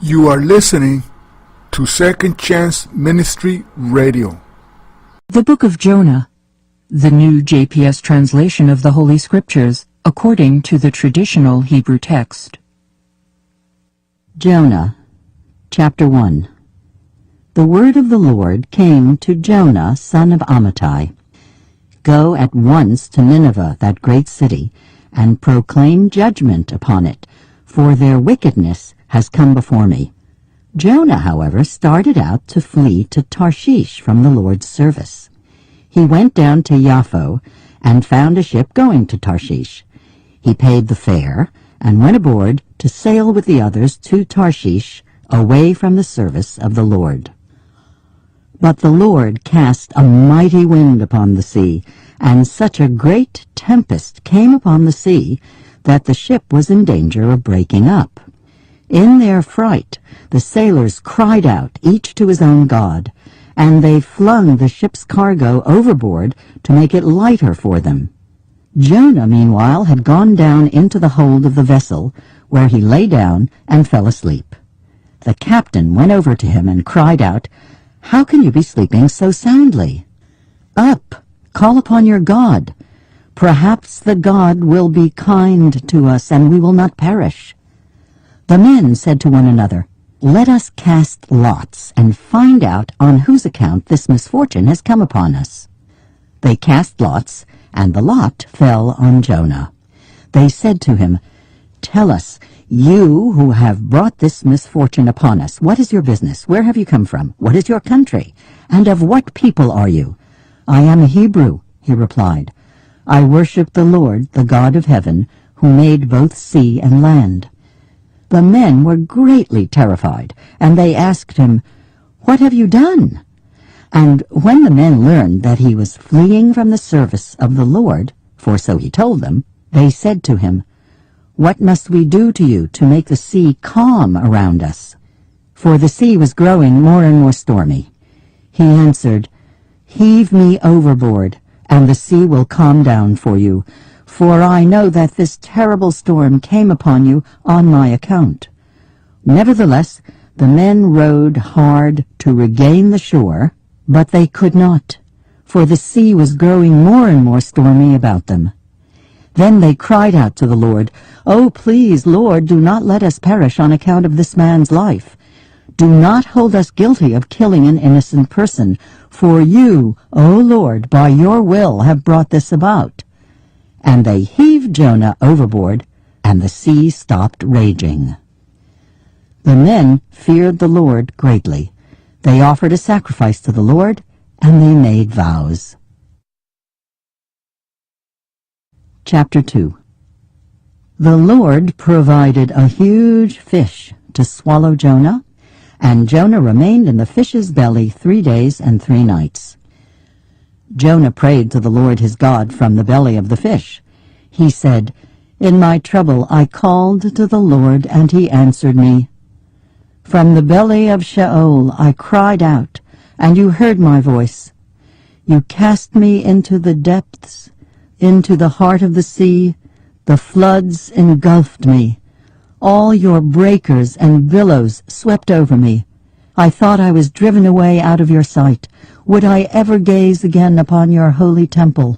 You are listening to Second Chance Ministry Radio. The Book of Jonah, the new JPS translation of the Holy Scriptures, according to the traditional Hebrew text. Jonah, chapter 1. The word of the Lord came to Jonah, son of Amittai. Go at once to Nineveh, that great city, and proclaim judgment upon it, for their wickedness has come before me. Jonah, however, started out to flee to Tarshish from the Lord's service. He went down to Yaffo and found a ship going to Tarshish. He paid the fare and went aboard to sail with the others to Tarshish, away from the service of the Lord. But the Lord cast a mighty wind upon the sea, and such a great tempest came upon the sea that the ship was in danger of breaking up. In their fright, the sailors cried out, each to his own god, and they flung the ship's cargo overboard to make it lighter for them. Jonah, meanwhile, had gone down into the hold of the vessel, where he lay down and fell asleep. The captain went over to him and cried out, "How can you be sleeping so soundly? Up, call upon your God. Perhaps the God will be kind to us, and we will not perish." The men said to one another, "Let us cast lots and find out on whose account this misfortune has come upon us." They cast lots, and the lot fell on Jonah. They said to him, "Tell us, you who have brought this misfortune upon us, what is your business? Where have you come from? What is your country? And of what people are you?" "I am a Hebrew," he replied. "I worship the Lord, the God of heaven, who made both sea and land." The men were greatly terrified, and they asked him, "What have you done?" And when the men learned that he was fleeing from the service of the Lord, for so he told them, they said to him, "What must we do to you to make the sea calm around us?" For the sea was growing more and more stormy. He answered, "Heave me overboard, and the sea will calm down for you, for I know that this terrible storm came upon you on my account." Nevertheless, the men rowed hard to regain the shore, but they could not, for the sea was growing more and more stormy about them. Then they cried out to the Lord, "Oh, please, Lord, do not let us perish on account of this man's life. Do not hold us guilty of killing an innocent person, for you, O Lord, by your will have brought this about." And they heaved Jonah overboard, and the sea stopped raging. The men feared the Lord greatly. They offered a sacrifice to the Lord, and they made vows. Chapter 2. The Lord provided a huge fish to swallow Jonah, and Jonah remained in the fish's belly 3 days and 3 nights. Jonah prayed to the Lord his God from the belly of the fish. He said, "In my trouble I called to the Lord, and he answered me. From the belly of Sheol I cried out, and you heard my voice. You cast me into the depths, into the heart of the sea. The floods engulfed me. All your breakers and billows swept over me. I thought I was driven away out of your sight. Would I ever gaze again upon your holy temple?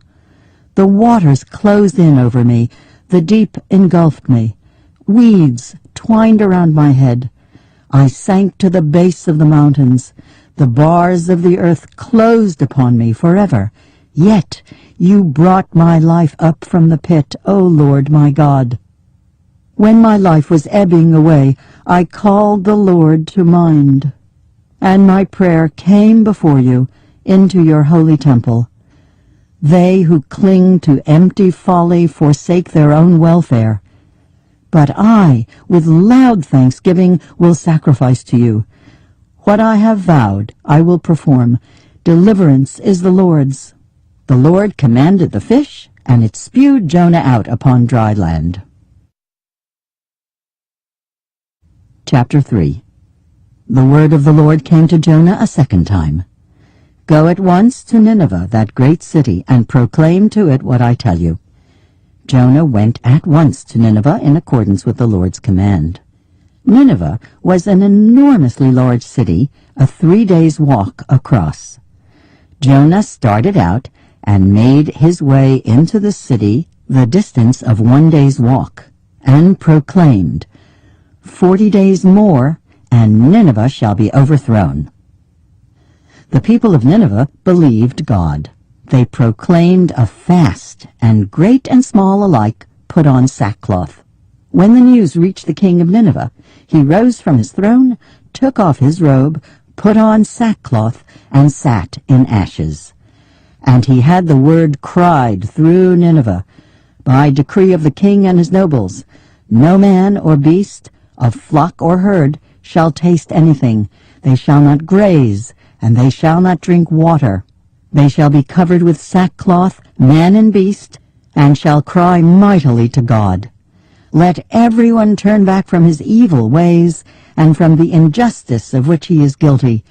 The waters closed in over me. The deep engulfed me. Weeds twined around my head. I sank to the base of the mountains. The bars of the earth closed upon me forever. Yet you brought my life up from the pit, O Lord my God. When my life was ebbing away, I called the Lord to mind, and my prayer came before you into your holy temple. They who cling to empty folly forsake their own welfare. But I, with loud thanksgiving, will sacrifice to you. What I have vowed, I will perform. Deliverance is the Lord's." The Lord commanded the fish, and it spewed Jonah out upon dry land. Chapter 3. The word of the Lord came to Jonah a second time. "Go at once to Nineveh, that great city, and proclaim to it what I tell you." Jonah went at once to Nineveh in accordance with the Lord's command. Nineveh was an enormously large city, a 3 days' walk across. Jonah started out and made his way into the city the distance of 1 day's walk, and proclaimed, 40 days more, and Nineveh shall be overthrown. The people of Nineveh believed God. They proclaimed a fast, and great and small alike put on sackcloth. When the news reached the king of Nineveh, he rose from his throne, took off his robe, put on sackcloth, and sat in ashes. And he had the word cried through Nineveh, by decree of the king and his nobles, no man or beast, of flock or herd, shall taste anything. They shall not graze, and they shall not drink water. They shall be covered with sackcloth, man and beast, and shall cry mightily to God. Let everyone turn back from his evil ways, and from the injustice of which he is guilty.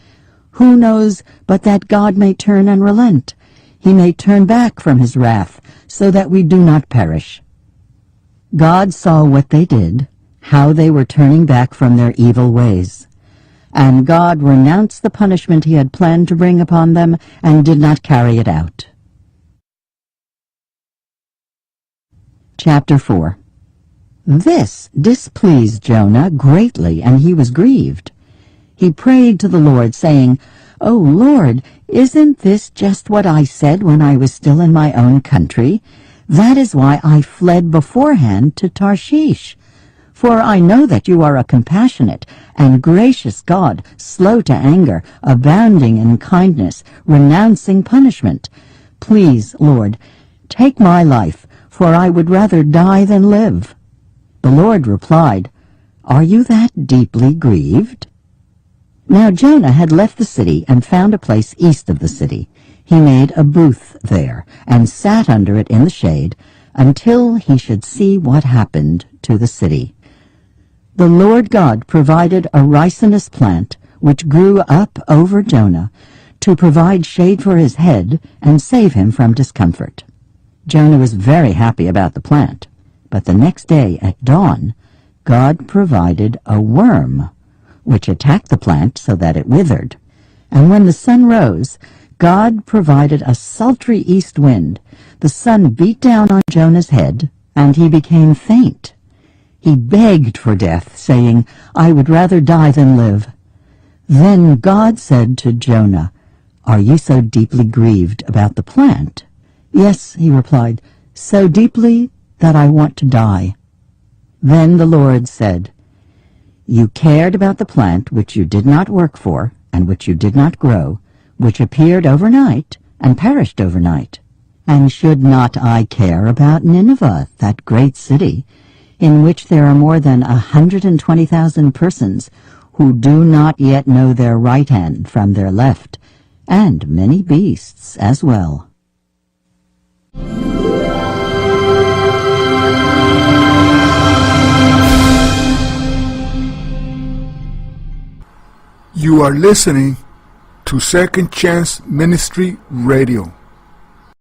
Who knows but that God may turn and relent? He may turn back from his wrath, so that we do not perish. God saw what they did, how they were turning back from their evil ways. And God renounced the punishment he had planned to bring upon them, and did not carry it out. Chapter 4. This displeased Jonah greatly, and he was grieved. He prayed to the Lord, saying, O Lord, isn't this just what I said when I was still in my own country? That is why I fled beforehand to Tarshish. For I know that you are a compassionate and gracious God, slow to anger, abounding in kindness, renouncing punishment. Please, Lord, take my life, for I would rather die than live. The Lord replied, Are you that deeply grieved? Now Jonah had left the city and found a place east of the city. He made a booth there and sat under it in the shade until he should see what happened to the city. The Lord God provided a ricinus plant which grew up over Jonah to provide shade for his head and save him from discomfort. Jonah was very happy about the plant. But the next day at dawn, God provided a worm, which attacked the plant so that it withered. And when the sun rose, God provided a sultry east wind. The sun beat down on Jonah's head, and he became faint. He begged for death, saying, I would rather die than live. Then God said to Jonah, Are you so deeply grieved about the plant? Yes, he replied, so deeply that I want to die. Then the Lord said, You cared about the plant which you did not work for, and which you did not grow, which appeared overnight, and perished overnight. And should not I care about Nineveh, that great city, in which there are more than 120,000 persons, who do not yet know their right hand from their left, and many beasts as well? You are listening to Second Chance Ministry Radio.